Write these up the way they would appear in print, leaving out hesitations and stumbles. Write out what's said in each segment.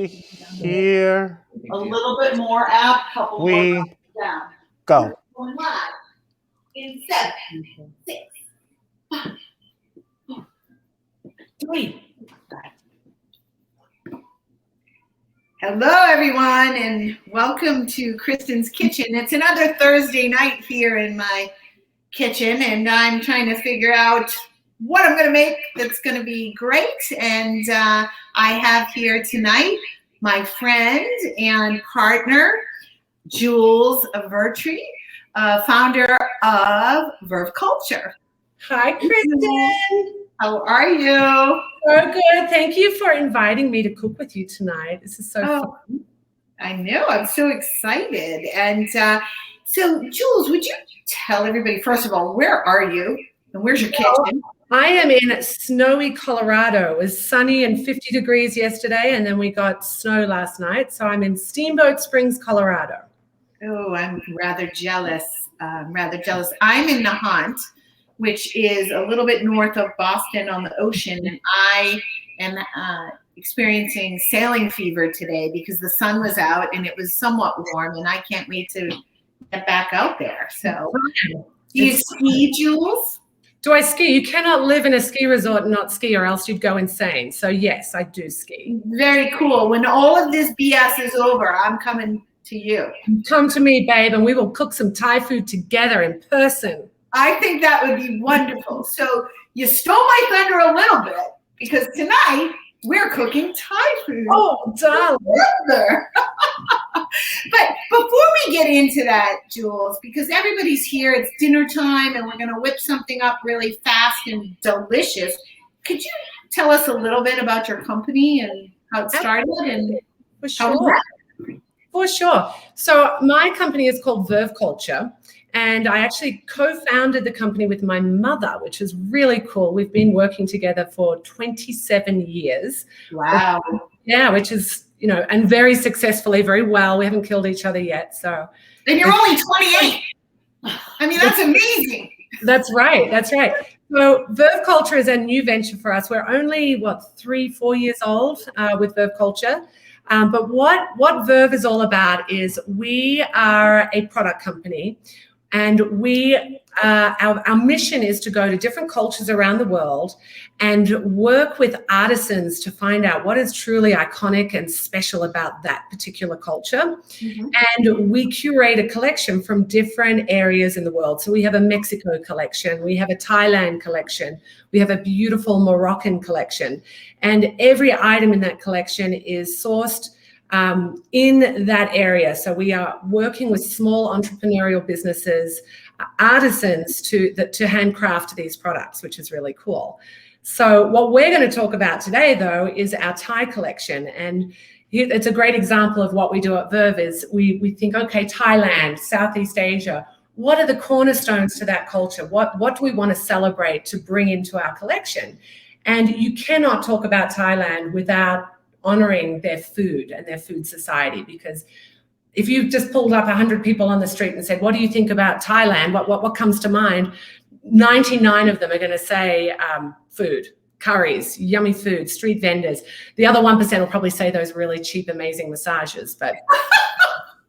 here a little bit more up, couple more we down. go. Going live in 7, 6, 5, 4, 3. Hello, everyone, and welcome to Kristen's Kitchen. It's another Thursday night here in my kitchen, and I'm trying to figure out what I'm going to make that's going to be great. And I have here tonight my friend and partner, Jules Vertrees, founder of Verve Culture. Hi, Kristen. How are you? So good. Thank you for inviting me to cook with you tonight. This is so fun. I know. I'm so excited. And so, Jules, would you tell everybody, first of all, where are you and where's your kitchen? I am in snowy Colorado. It was sunny and 50 degrees yesterday, and then we got snow last night. So I'm in Steamboat Springs, Colorado. Oh, I'm rather jealous. I'm in Nahant, which is a little bit north of Boston on the ocean, and I am experiencing sailing fever today because the sun was out and it was somewhat warm, and I can't wait to get back out there. So, do you ski, Jules? Do I ski? You cannot live in a ski resort and not ski, or else you'd go insane. So yes, I do ski. Very cool. When all of this BS is over, I'm coming to you. Come to me, babe, and we will cook some Thai food together in person. I think that would be wonderful. So you stole my thunder a little bit because tonight we're cooking Thai food. Oh, darling. But before we get into that, Jules, because everybody's here, it's dinner time, and we're going to whip something up really fast and delicious. Could you tell us a little bit about your company and how it started? And For sure. For sure. So my company is called Verve Culture, and I actually co-founded the company with my mother, which is really cool. We've been working together for 27 years. Wow. Yeah, which is, and very successfully, very well. We haven't killed each other yet. So. And you're only 28. I mean, that's amazing. That's right. That's right. So Verve Culture is a new venture for us. We're only, 3-4 years old with Verve Culture. But what Verve is all about is we are a product company, and our mission is to go to different cultures around the world and work with artisans to find out what is truly iconic and special about that particular culture. Mm-hmm. And we curate a collection from different areas in the world. So we have a Mexico collection, we have a Thailand collection, we have a beautiful Moroccan collection, and every item in that collection is sourced in that area. So we are working with small entrepreneurial businesses, artisans to handcraft these products, which is really cool. So what we're going to talk about today, though, is our Thai collection. And it's a great example of what we do at Verve is we think, okay, Thailand, Southeast Asia, what are the cornerstones to that culture? What do we want to celebrate to bring into our collection? And you cannot talk about Thailand without honoring their food and their food society, because if you just pulled up 100 people on the street and said, what do you think about Thailand? What comes to mind? 99 of them are going to say food, curries, yummy food, street vendors. The other 1% will probably say those really cheap, amazing massages, but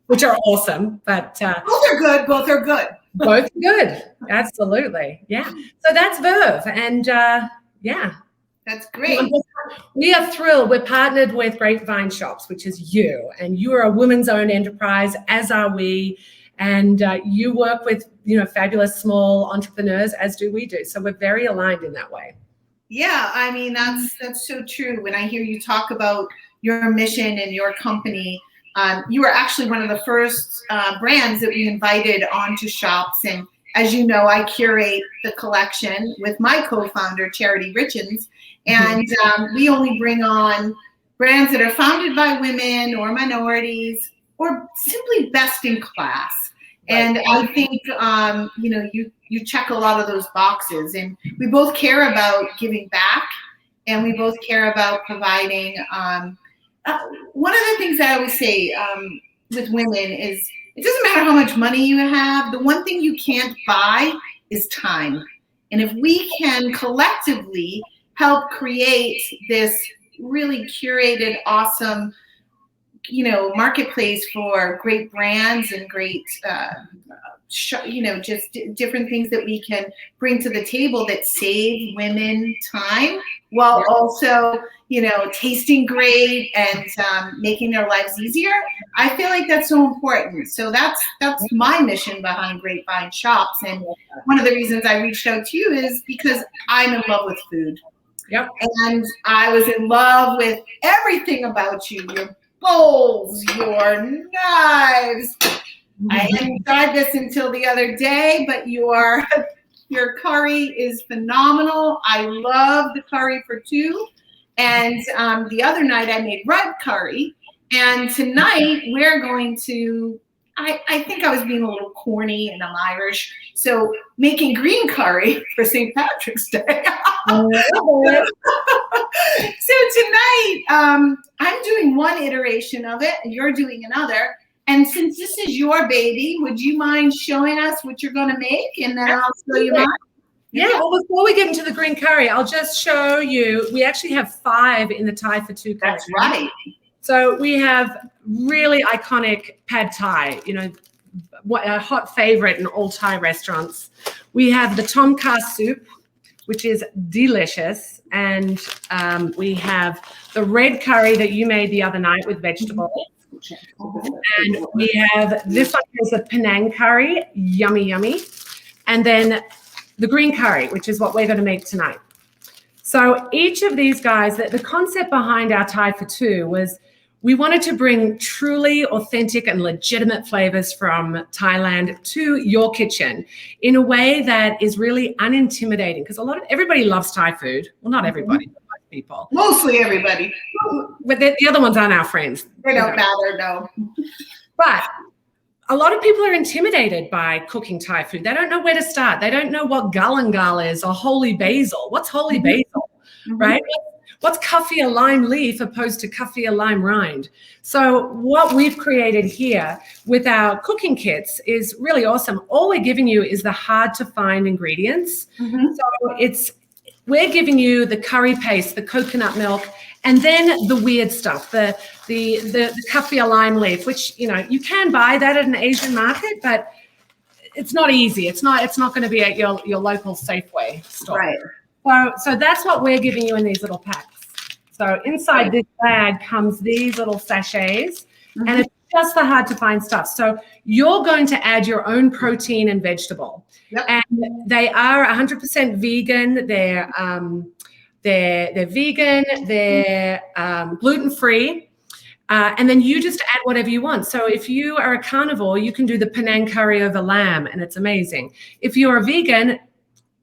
which are awesome. But both are good. Both are good. Both are good. Absolutely. Yeah. So that's Verve. And yeah. That's great. We are thrilled. We're partnered with Grapevine Shops, which is you, and you are a women's owned enterprise, as are we. And you work with, fabulous small entrepreneurs, as do we do. So we're very aligned in that way. Yeah, I mean, that's so true. When I hear you talk about your mission and your company, you were actually one of the first brands that we invited onto shops. And as you know, I curate the collection with my co-founder, Charity Richens. And we only bring on brands that are founded by women or minorities or simply best in class. Right. And I think, you check a lot of those boxes. And we both care about giving back, and we both care about providing. One of the things I always say with women is it doesn't matter how much money you have. The one thing you can't buy is time. And if we can collectively help create this really curated, awesome marketplace for great brands and great, just different things that we can bring to the table that save women time while also, tasting great and making their lives easier. I feel like that's so important. So that's my mission behind Grapevine Shops. And one of the reasons I reached out to you is because I'm in love with food. Yep. And I was in love with everything about you, your bowls, your knives. I hadn't tried this until the other day, but your curry is phenomenal. I love the curry for two. And the other night I made red curry. And tonight we're going to, I think I was being a little corny and I'm Irish. So making green curry for St. Patrick's Day. So tonight I'm doing one iteration of it and you're doing another. And since this is your baby, would you mind showing us what you're going to make? And then I'll show you mine. Yeah, well, before we get into the green curry, I'll just show you. We actually have 5 in the Thai for 2 curry. That's right. So we have really iconic pad Thai, a hot favorite in all Thai restaurants. We have the tom kha soup, which is delicious. And we have the red curry that you made the other night with vegetables. And we have this one is a Penang curry, yummy, yummy. And then the green curry, which is what we're going to make tonight. So each of these guys, the concept behind our Thai for 2 was we wanted to bring truly authentic and legitimate flavors from Thailand to your kitchen in a way that is really unintimidating, because everybody loves Thai food. Well, not everybody, but most people. Mostly everybody. But the other ones aren't our friends. They don't matter, no. But a lot of people are intimidated by cooking Thai food. They don't know where to start. They don't know what galangal is or holy basil. What's holy basil, right? What's kaffir lime leaf opposed to kaffir lime rind? So what we've created here with our cooking kits is really awesome. All we're giving you is the hard to find ingredients. So we're giving you the curry paste, the coconut milk, and then the weird stuff, the kaffir lime leaf, which, you can buy that at an Asian market, but it's not easy. It's not going to be at your local Safeway store. Right. So that's what we're giving you in these little packs. So inside this bag comes these little sachets, and it's just the hard to find stuff. So you're going to add your own protein and vegetable. Yep. And they are 100% vegan. They're vegan. They're gluten-free. And then you just add whatever you want. So if you are a carnivore, you can do the Penang curry over lamb, and it's amazing. If you're a vegan,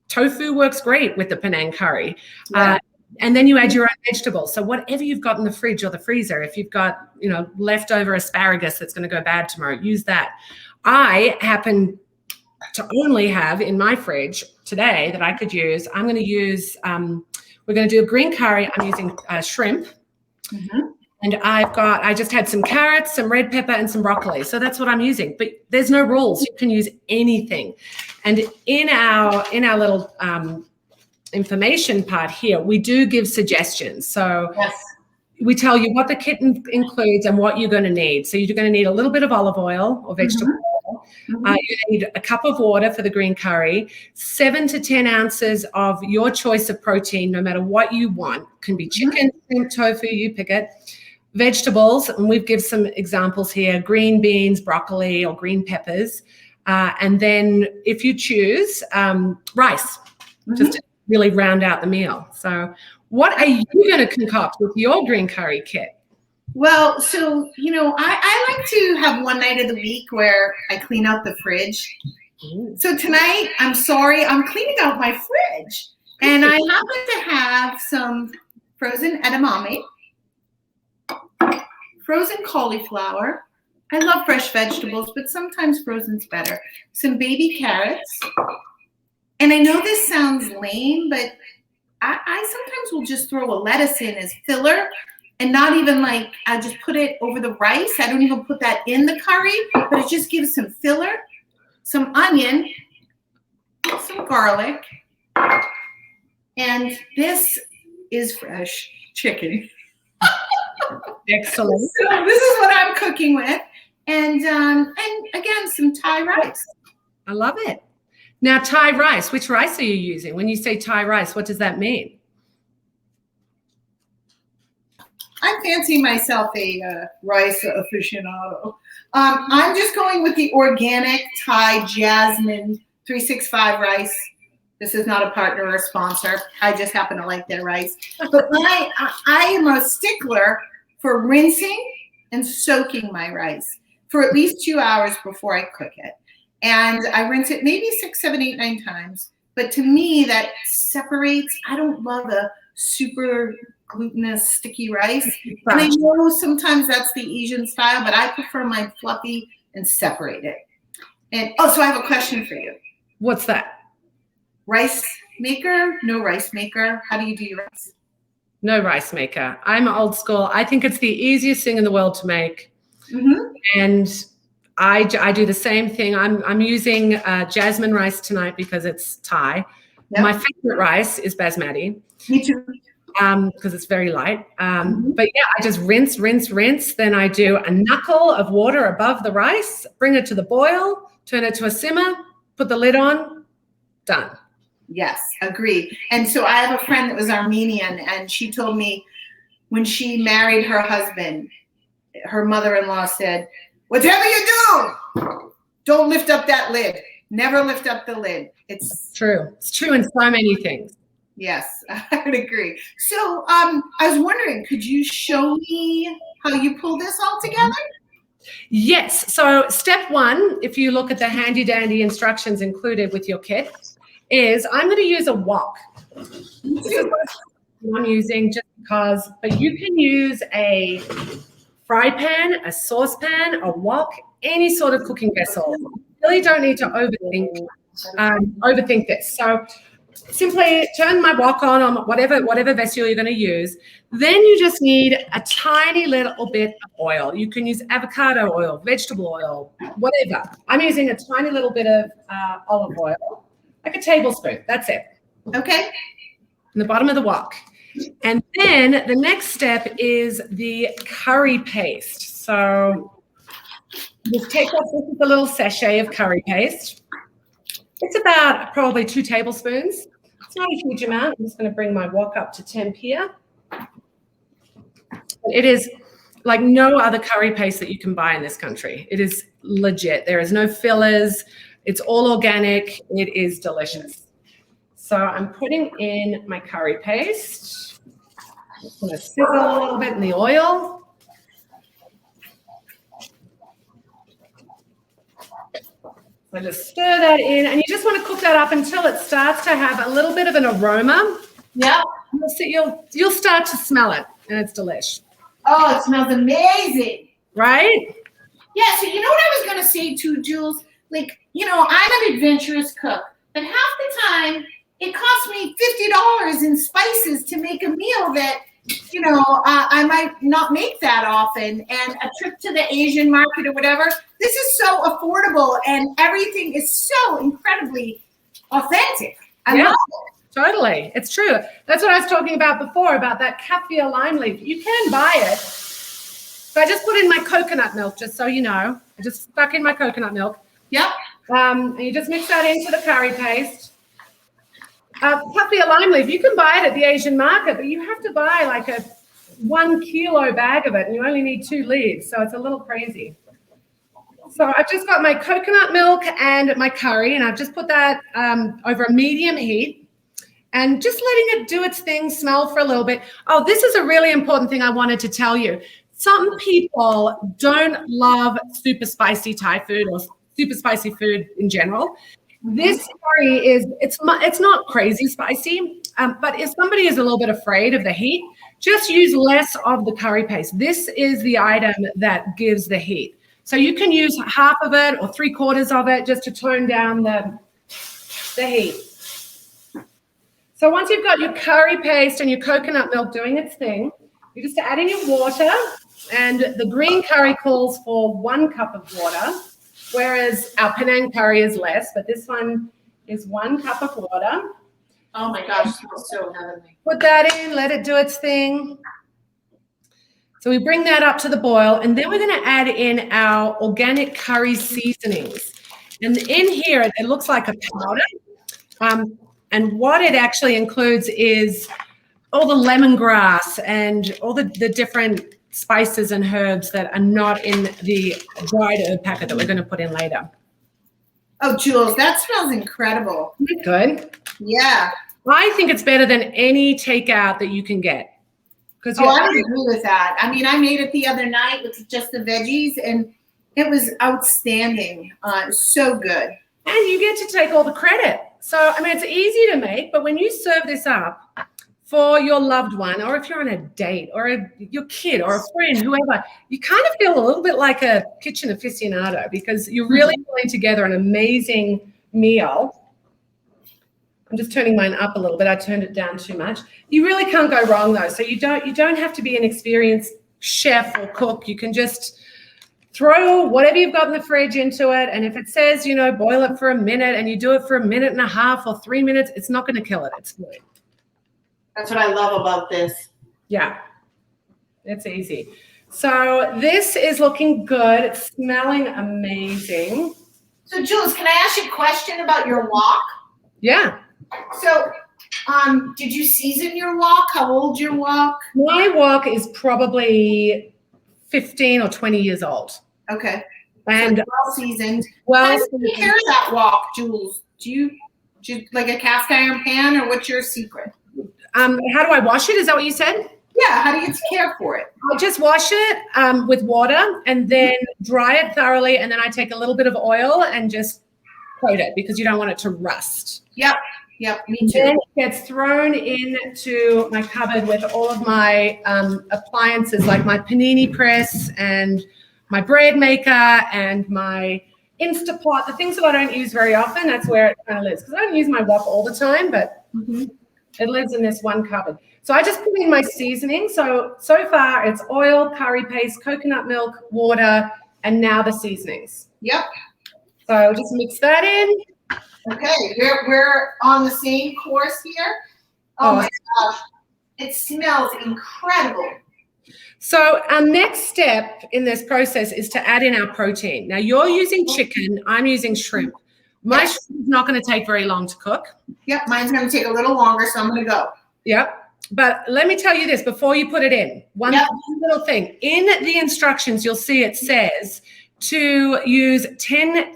tofu works great with the Penang curry. Yeah. And then you add your own vegetables. So whatever you've got in the fridge or the freezer, if you've got, leftover asparagus that's going to go bad tomorrow, use that. I happen to only have in my fridge today that I could use. I'm going to use, we're going to do a green curry. I'm using shrimp. And I just had some carrots, some red pepper, and some broccoli. So that's what I'm using. But there's no rules. You can use anything. And in our little information part here, we do give suggestions. So we tell you what the kit includes and what you're going to need. So you're going to need a little bit of olive oil or vegetable oil. You need a cup of water for the green curry, 7 to 10 ounces of your choice of protein, no matter what you want. Can be chicken, shrimp, tofu, you pick it. Vegetables, and we've given some examples here, green beans, broccoli, or green peppers. And then if you choose, rice, just to really round out the meal. So what are you going to concoct with your green curry kit? Well, so, I like to have one night of the week where I clean out the fridge. So tonight, I'm sorry, I'm cleaning out my fridge. And I happen to have some frozen edamame, frozen cauliflower. I love fresh vegetables, but sometimes frozen's better. Some baby carrots. And I know this sounds lame, but I sometimes will just throw a lettuce in as filler and not even I just put it over the rice. I don't even put that in the curry, but it just gives some filler, some onion, some garlic, and this is fresh chicken. Excellent. So this is what I'm cooking with. And again, some Thai rice. I love it. Now, Thai rice, which rice are you using? When you say Thai rice, what does that mean? I'm fancying myself a rice aficionado. I'm just going with the organic Thai Jasmine 365 rice. This is not a partner or a sponsor. I just happen to like their rice. But I am a stickler for rinsing and soaking my rice for at least 2 hours before I cook it. And I rinse it maybe 6, 7, 8, 9 times. But to me, that separates. I don't love a super glutinous, sticky rice. And I know sometimes that's the Asian style, but I prefer mine fluffy and separated. And so I have a question for you. What's that? Rice maker? No rice maker? How do you do your rice? No rice maker. I'm old school. I think it's the easiest thing in the world to make. Mm-hmm. And I do the same thing. I'm using jasmine rice tonight because it's Thai. Yep. My favorite rice is basmati. Me too. Because it's very light. But yeah, I just rinse. Then I do a knuckle of water above the rice, bring it to the boil, turn it to a simmer, put the lid on, done. Yes, agreed. And so I have a friend that was Armenian, and she told me when she married her husband, her mother-in-law said, "Whatever you do, don't lift up that lid. Never lift up the lid." It's true. It's true in so many things. Yes, I would agree. So I was wondering, could you show me how you pull this all together? Yes. So step one, if you look at the handy dandy instructions included with your kit, is I'm going to use a wok. This is what I'm using just because, but you can use a fry pan, a saucepan, a wok, any sort of cooking vessel. You really don't need to overthink this. So simply turn my wok on whatever vessel you're going to use. Then you just need a tiny little bit of oil. You can use avocado oil, vegetable oil, whatever. I'm using a tiny little bit of olive oil, like a tablespoon. That's it. Okay. In the bottom of the wok. And then the next step is the curry paste. So just take off this is a little sachet of curry paste. It's about probably 2 tablespoons. It's not a huge amount. I'm just going to bring my wok up to temp here. It is like no other curry paste that you can buy in this country. It is legit. There is no fillers. It's all organic. It is delicious. So I'm putting in my curry paste. I'm going to sizzle a little bit in the oil. So just stir that in, and you just want to cook that up until it starts to have a little bit of an aroma. Yeah. You'll start to smell it, and it's delish. Oh, it smells amazing. Right? Yeah, so you know what I was going to say too, Jules? Like, you know, I'm an adventurous cook, but half the time it costs me $50 in spices to make a meal that, you know, I might not make that often. And a trip to the Asian market or whatever, this is so affordable and everything is so incredibly authentic. I love it. Totally. It's true. That's what I was talking about before, about that kaffir lime leaf. You can buy it. So I just put in my coconut milk, just so you know. I just stuck in my coconut milk. Yep. And you just mix that into the curry paste. Kaffir lime leaf, you can buy it at the Asian market, but you have to buy like a 1 kilo bag of it, and you only need 2 leaves, so it's a little crazy. So I've just got my coconut milk and my curry, and I've just put that over a medium heat, and just letting it do its thing, smell for a little bit. Oh, this is a really important thing I wanted to tell you. Some people don't love super spicy Thai food or super spicy food in general. This curry it's not crazy spicy, but if somebody is a little bit afraid of the heat, just use less of the curry paste. This is the item that gives the heat. So you can use half of it or 3/4 of it just to tone down the heat. So once you've got your curry paste and your coconut milk doing its thing, you're just adding your water, and the green curry calls for 1 cup of water, whereas our Penang curry is less, but this one is 1 cup of water. Oh my gosh, it smells so heavenly. Put that in, let it do its thing. So we bring that up to the boil, and then we're going to add in our organic curry seasonings. And in here, it looks like a powder. And what it actually includes is all the lemongrass and all the different spices and herbs that are not in the dried herb packet that we're going to put in later. Oh, Jules, that smells incredible. Good. Yeah. I think it's better than any takeout that you can get. Oh, I would agree with that. I mean, I made it the other night with just the veggies, and it was outstanding. It was so good. And you get to take all the credit. So, I mean, it's easy to make, but when you serve this up for your loved one, or if you're on a date, or your kid, or a friend, whoever, you kind of feel a little bit like a kitchen aficionado because you're really putting together an amazing meal. I'm just turning mine up a little bit. I turned it down too much. You really can't go wrong though. So you don't have to be an experienced chef or cook. You can just throw whatever you've got in the fridge into it. And if it says, you know, boil it for a minute and you do it for a minute and a half or 3 minutes, it's not going to kill it. It's good. That's what I love about this. Yeah, it's easy. So this is looking good. It's smelling amazing. So Jules, can I ask you a question about your wok? Yeah. So did you season your wok? How old's your wok? My wok is probably 15 or 20 years old. Okay. And so well seasoned. Well, how do you take care of that wok, Jules? Do you like a cast iron pan, or what's your secret? How do I wash it? Is that what you said? Yeah. How do you care for it? I just wash it with water and then dry it thoroughly, and then I take a little bit of oil and just coat it because you don't want it to rust. Yep. Yep. Me too. Then it gets thrown into my cupboard with all of my appliances, like my panini press and my bread maker and my Instapot, the things that I don't use very often. That's where it kind of lives because I don't use my wok all the time, but it lives in this one cupboard. So I just put in my seasoning. So far it's oil, curry paste, coconut milk, water, and now the seasonings. Yep. So just mix that in. Okay, we're on the same course here. Oh my gosh, it smells incredible. So our next step in this process is to add in our protein. Now you're using chicken, I'm using shrimp. My shrimp is not going to take very long to cook. Yep, mine's going to take a little longer, so I'm going to go. Yep. But let me tell you this before you put it in. One little thing. In the instructions, you'll see it says to use 7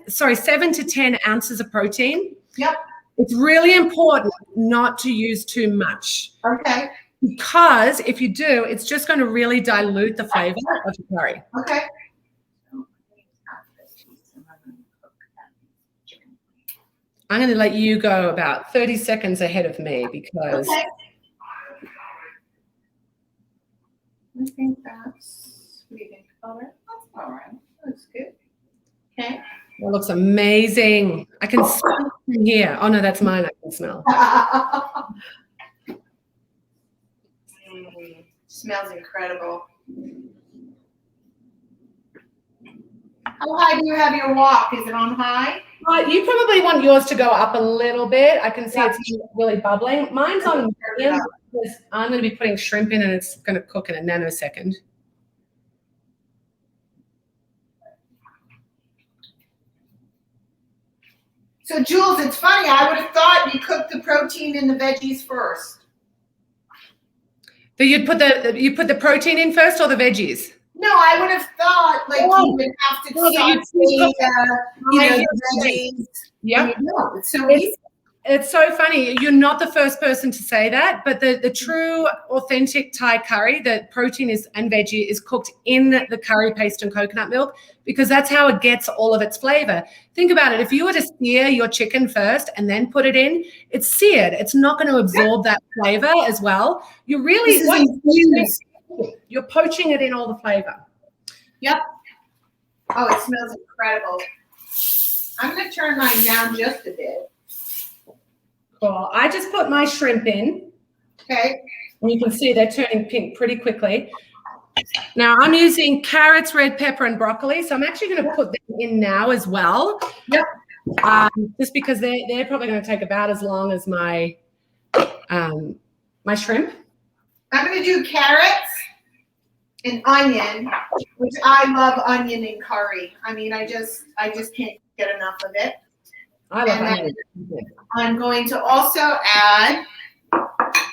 to 10 ounces of protein. Yep. It's really important not to use too much. Okay. Because if you do, it's just going to really dilute the flavor of the curry. Okay. I'm going to let you go about 30 seconds ahead of me because I think that's, what do you think about it? That's all right. Looks good. Okay. That looks amazing. I can smell it from here. Oh, no, that's mine. I can smell. Smells incredible. How high do you have your wok? Is it on high? You probably want yours to go up a little bit. I can see it's really bubbling. Mine's on medium because I'm going to be putting shrimp in and it's going to cook in a nanosecond. So, Jules, it's funny. I would have thought you cooked the protein and the veggies first. So you'd put the protein in first or the veggies? No, I would have thought you would have to saute the veggies. Yeah. No, it's so easy. It's so funny. You're not the first person to say that, but the true authentic Thai curry, the protein and veggie is cooked in the curry paste and coconut milk because that's how it gets all of its flavor. Think about it. If you were to sear your chicken first and then put it in, it's seared. It's not going to absorb that flavor as well. You're really you're poaching it in all the flavor. Yep. Oh, it smells incredible. I'm going to turn mine down just a bit. Cool. I just put my shrimp in. Okay. And you can see they're turning pink pretty quickly. Now I'm using carrots, red pepper, and broccoli. So I'm actually going to put them in now as well. Yep. Just because they're probably going to take about as long as my my shrimp. I'm going to do carrots, and onion, which I love onion in curry. I mean, I just can't get enough of it. I love And onion. I'm going to also add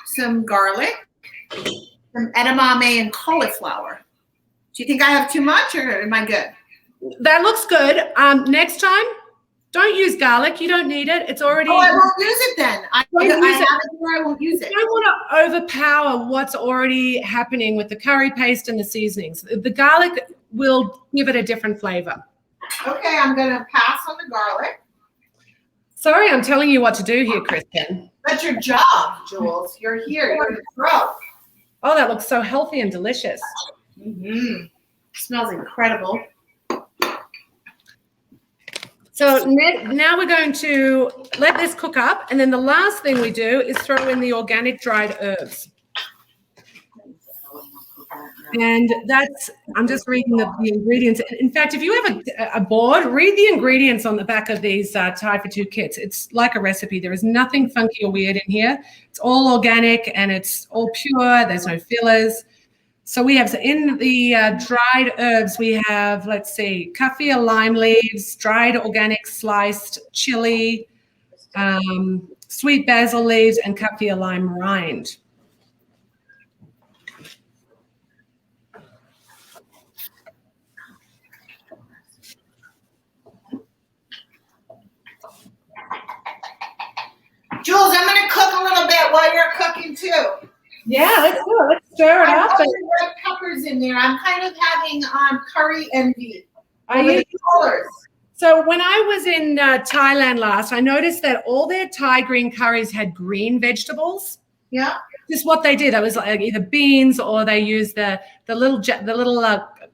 some garlic, some edamame, and cauliflower. Do you think I have too much, or am I good? That looks good. Next time, don't use garlic. You don't need it. It's already. Oh, I won't use it then. I have it here. I won't use it. You don't want to overpower what's already happening with the curry paste and the seasonings. The garlic will give it a different flavor. Okay, I'm going to pass on the garlic. Sorry, I'm telling you what to do here, Kristen. That's your job, Jules. You're here. You're the pro. Oh, that looks so healthy and delicious. Mm-hmm. Smells incredible. So now we're going to let this cook up, and then the last thing we do is throw in the organic dried herbs. And I'm just reading the ingredients. In fact, if you have a board, read the ingredients on the back of these Thai for Two kits. It's like a recipe. There is nothing funky or weird in here. It's all organic and it's all pure. There's no fillers. So we have in the dried herbs, we have, let's see, kaffir lime leaves, dried organic sliced chili, sweet basil leaves, and kaffir lime rind. Jules, I'm going to cook a little bit while you're cooking too. Yeah, let's do it. Let's stir it up. Red peppers in there. I'm kind of having curry envy. Colors. So when I was in Thailand last, I noticed that all their Thai green curries had green vegetables. Yeah. Just what they did. It was like either beans or they used the little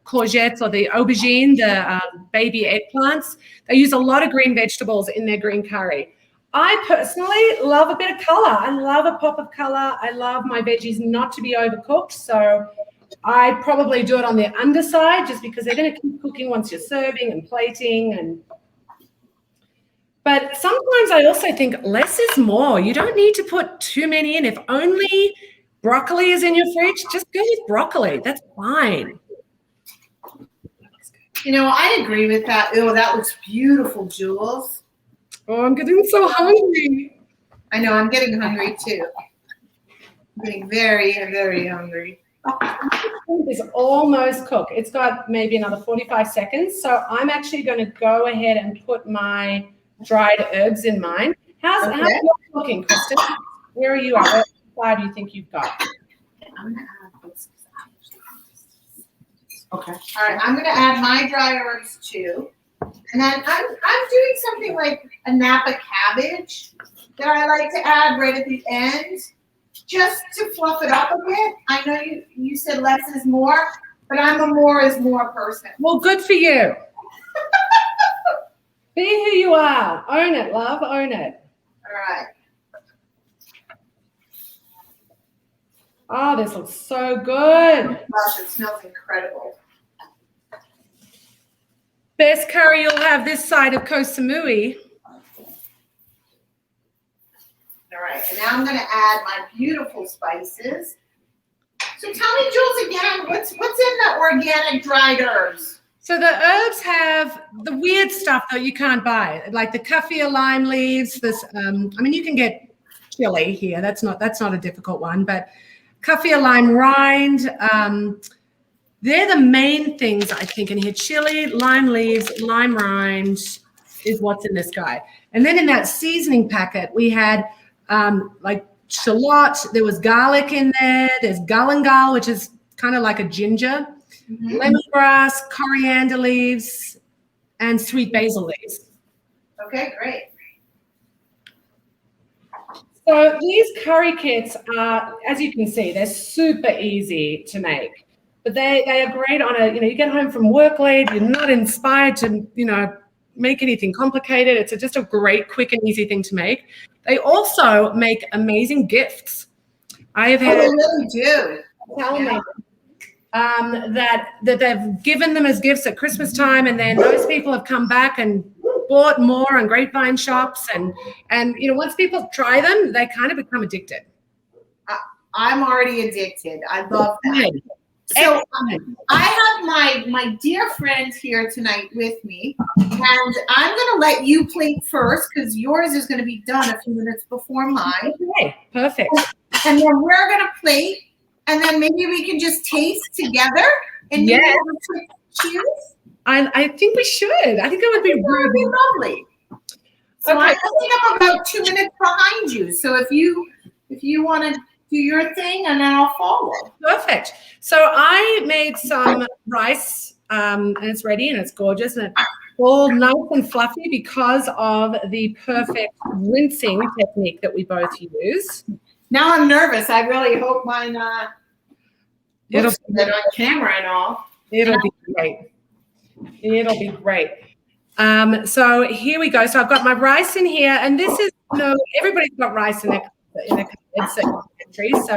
courgettes or the aubergine, the baby eggplants. They use a lot of green vegetables in their green curry. I personally love a bit of color. I love a pop of color. I love my veggies not to be overcooked. So I probably do it on the underside just because they're going to keep cooking once you're serving and plating. But sometimes I also think less is more. You don't need to put too many in. If only broccoli is in your fridge, just go with broccoli. That's fine. You know, I agree with that. Oh, that looks beautiful, Jules. Oh, I'm getting so hungry. I know, I'm getting hungry too. I'm getting very, very hungry. It's almost cooked. It's got maybe another 45 seconds. So I'm actually going to go ahead and put my dried herbs in mine. How's it looking, Kristen? Where are you at? What side do you think you've got? I'm going to add this. Okay. All right, I'm going to add my dry herbs too. And then I'm doing something like a Napa cabbage that I like to add right at the end, just to fluff it up a bit. I know you said less is more, but I'm a more is more person. Well, good for you. Be who you are. Own it, love. Own it. All right. Oh, this looks so good. Gosh, it smells incredible. Best curry you'll have this side of Koh Samui. All right, and now I'm going to add my beautiful spices. So tell me, Jules, again, what's in the organic dried herbs? So the herbs have the weird stuff that you can't buy, like the kaffir lime leaves. You can get chili here. That's not a difficult one, but kaffir lime rind. They're the main things I think in here. Chili, lime leaves, lime rind is what's in this guy. And then in that seasoning packet, we had like shallot. There was garlic in there. There's galangal, which is kind of like a ginger, lemongrass, coriander leaves, and sweet basil leaves. Okay, great. So these curry kits are, as you can see, they're super easy to make. But they are great on you get home from work late, you're not inspired to, make anything complicated. It's just a great, quick and easy thing to make. They also make amazing gifts. I have had they really do. Tell me that they've given them as gifts at Christmas time, and then those people have come back and bought more on grapevine shops, and once people try them, they kind of become addicted. I'm already addicted. I love that. So I have my dear friend here tonight with me, and I'm going to let you plate first because yours is going to be done a few minutes before mine. Okay, perfect. And then we're going to plate, and then maybe we can just taste together and maybe have a quick cheers. I think we should. I think it would be really lovely. So I think I'm about 2 minutes behind you. So if you want to do your thing, and then I'll follow. Perfect. So I made some rice, and it's ready, and it's gorgeous, and it's all nice and fluffy because of the perfect rinsing technique that we both use. Now I'm nervous. I really hope mine looks good on camera and all. It'll be great. It'll be great. So here we go. So I've got my rice in here, and this is, everybody's got rice in their country, so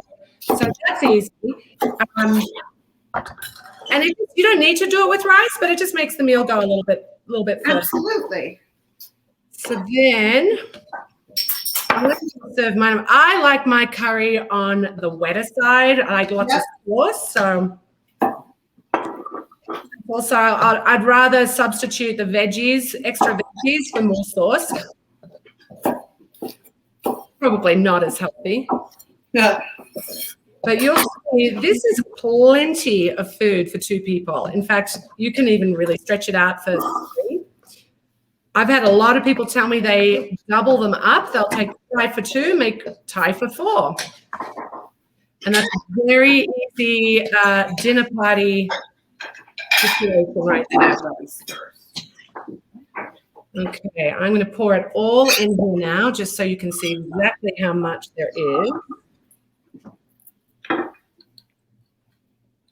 that's easy. And you don't need to do it with rice, but it just makes the meal go a little bit further. Absolutely. So then I'm going to serve mine. I like my curry on the wetter side. I like lots of sauce, so. Also, I'd rather substitute the extra veggies for more sauce. Probably not as healthy. Yeah. But you'll see, this is plenty of food for 2 people. In fact, you can even really stretch it out for 3. I've had a lot of people tell me they double them up. They'll take Thai for 2, make Thai for 4. And that's a very easy dinner party situation right there. Okay, I'm going to pour it all in here now just so you can see exactly how much there is.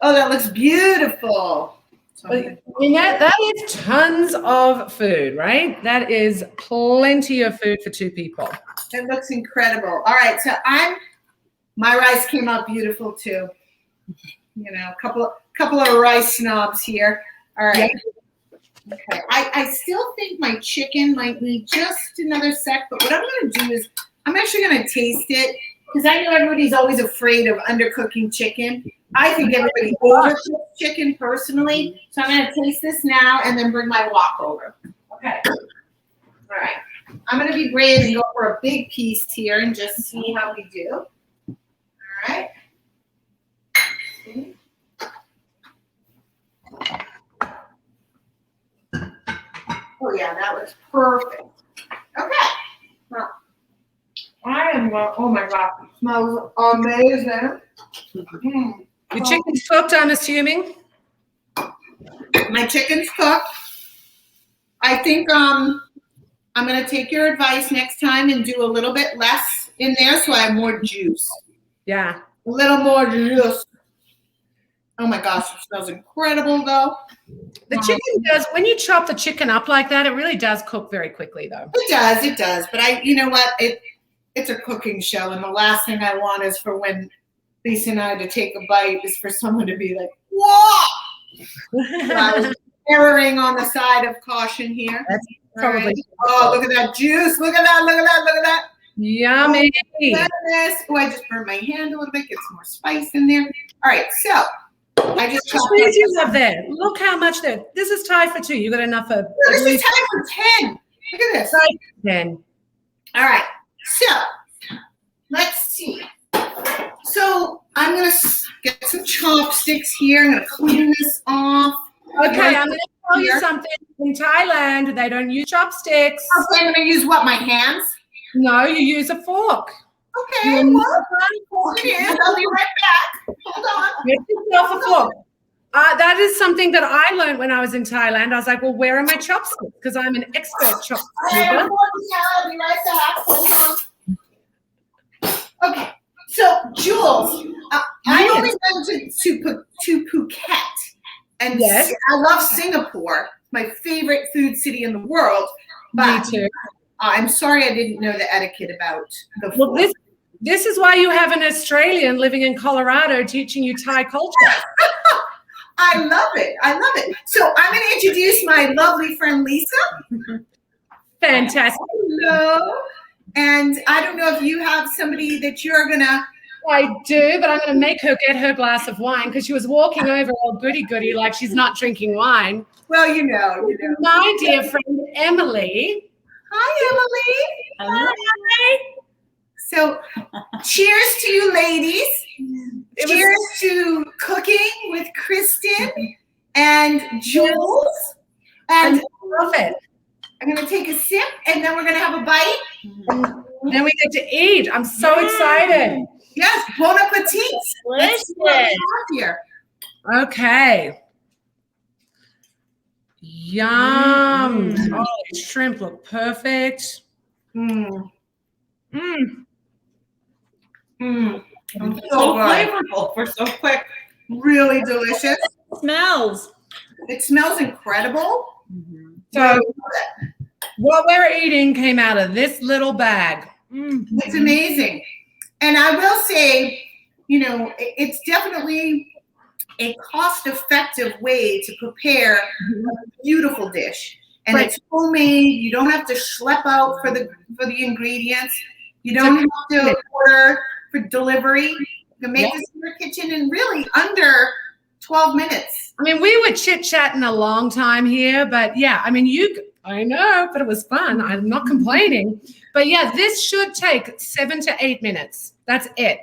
Oh, that looks beautiful. That is tons of food, right? That is plenty of food for 2 people. It looks incredible. All right, so my rice came out beautiful too. A couple of rice snobs here. All right. Yeah. Okay. I still think my chicken might need just another sec, but what I'm going to do is I'm actually going to taste it because I know everybody's always afraid of undercooking chicken. I think everybody overcooks chicken personally. So I'm going to taste this now and then bring my wok over. Okay. All right. I'm going to be brave and go for a big piece here and just see how we do. All right. Oh yeah, that was perfect. Okay. Well, oh my God, it smells amazing. Your chicken's cooked, I'm assuming? My chicken's cooked. I think I'm going to take your advice next time and do a little bit less in there so I have more juice. Yeah. A little more juice. Oh my gosh, it smells incredible though. The chicken does, when you chop the chicken up like that, it really does cook very quickly though. It does. But you know what? It's a cooking show, and the last thing I want is for when Lisa and I to take a bite is for someone to be like, whoa! So I was erring on the side of caution here. That's probably. Right. Oh, look at that juice. Look at that. Yummy. Oh, I just burned my hand a little bit. Get some more spice in there. All right, so I just chopped what did you have there? Look how much there. This is Thai for 2. You got enough of. This is Thai for 10. Look at this. Thai for 10. All right, so let's see. So I'm gonna get some chopsticks here. I'm gonna clean this off. Okay, I'm gonna tell you something. In Thailand, they don't use chopsticks. Okay, I'm gonna use what? My hands? No, you use a fork. Okay, well, it is. I'll be right back. Hold on. Get yourself a fork. That is something that I learned when I was in Thailand. I was like, well, where are my chopsticks? Because I'm an expert chopstick. I'll be right back. Hold on. Okay, so Jules, I only went to Phuket, and yes. I love Singapore, my favorite food city in the world. But me too. I'm sorry I didn't know the etiquette about the food. Well, this is why you have an Australian living in Colorado teaching you Thai culture. I love it. So I'm going to introduce my lovely friend Lisa. Fantastic. Hello. And I don't know if you have somebody that you're going to I do, but I'm going to make her get her glass of wine because she was walking over all goody-goody like she's not drinking wine. Well, you know. My dear friend, Emily. Hi, Emily. Hi. So, cheers to you ladies. Cheers to cooking with Kristen and Jules. And I love it. I'm going to take a sip, and then we're going to have a bite. Then we get to eat. I'm so excited. Yes, bon appetit. Let's see what we have here. Okay. Yum. Oh, the shrimp look perfect. So flavorful for so quick. Really delicious. It smells incredible. So what we're eating came out of this little bag. It's amazing. And I will say, it's definitely a cost-effective way to prepare a beautiful dish. And it's homemade. You don't have to schlep out for the ingredients. You don't have to order for delivery. You can make this in your kitchen in really under 12 minutes. I mean, we were chit-chatting a long time here, but yeah, I mean, I know, but it was fun. I'm not complaining. But yeah, this should take 7 to 8 minutes. That's it.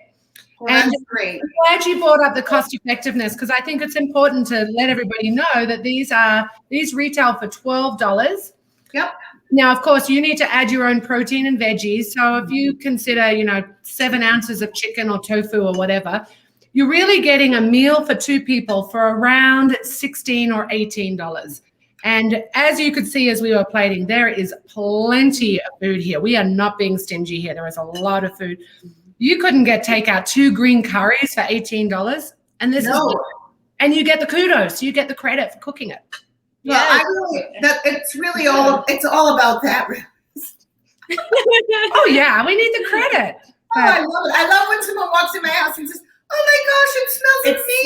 Well, and that's great. I'm glad you brought up the cost effectiveness because I think it's important to let everybody know that these retail for $12. Yep. Now, of course, you need to add your own protein and veggies. So if you consider, 7 ounces of chicken or tofu or whatever, you're really getting a meal for 2 people for around $16 or $18. And as you could see as we were plating, there is plenty of food here. We are not being stingy here. There is a lot of food. You couldn't get takeout 2 green curries for $18. And and you get the kudos. You get the credit for cooking it. Well, it's all about that. Oh yeah, we need the credit. Oh, I love it. I love when someone walks in my house and says, "Oh my gosh, it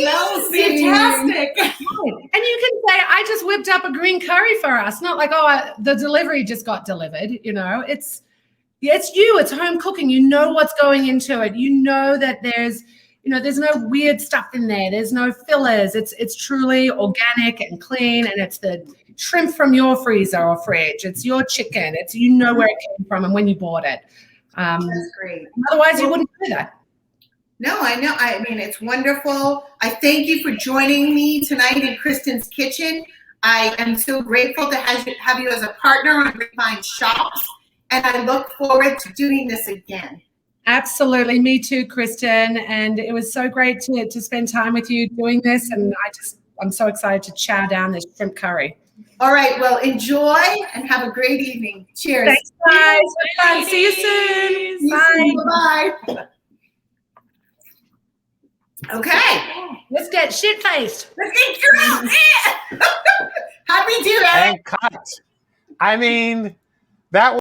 smells amazing. fantastic." And you can say, "I just whipped up a green curry for us." Not like, the delivery just got delivered. It's you. It's home cooking. You know what's going into it. You know that there's no weird stuff in there. There's no fillers. It's truly organic and clean, and it's the shrimp from your freezer or fridge. It's your chicken. It's where it came from and when you bought it. That's great. Otherwise, you wouldn't do that. No, I know. I mean, it's wonderful. I thank you for joining me tonight in Kristen's kitchen. I am so grateful to have you as a partner on Refined Shops, and I look forward to doing this again. Absolutely. Me too, Kristen. And it was so great to spend time with you doing this. And I'm so excited to chow down this shrimp curry. All right. Well, enjoy and have a great evening. Cheers. Thanks, guys. Bye. See you soon. Bye. Bye. Okay. Let's get shit-faced. Let's get drunk. How'd we do that? And cut. I mean, that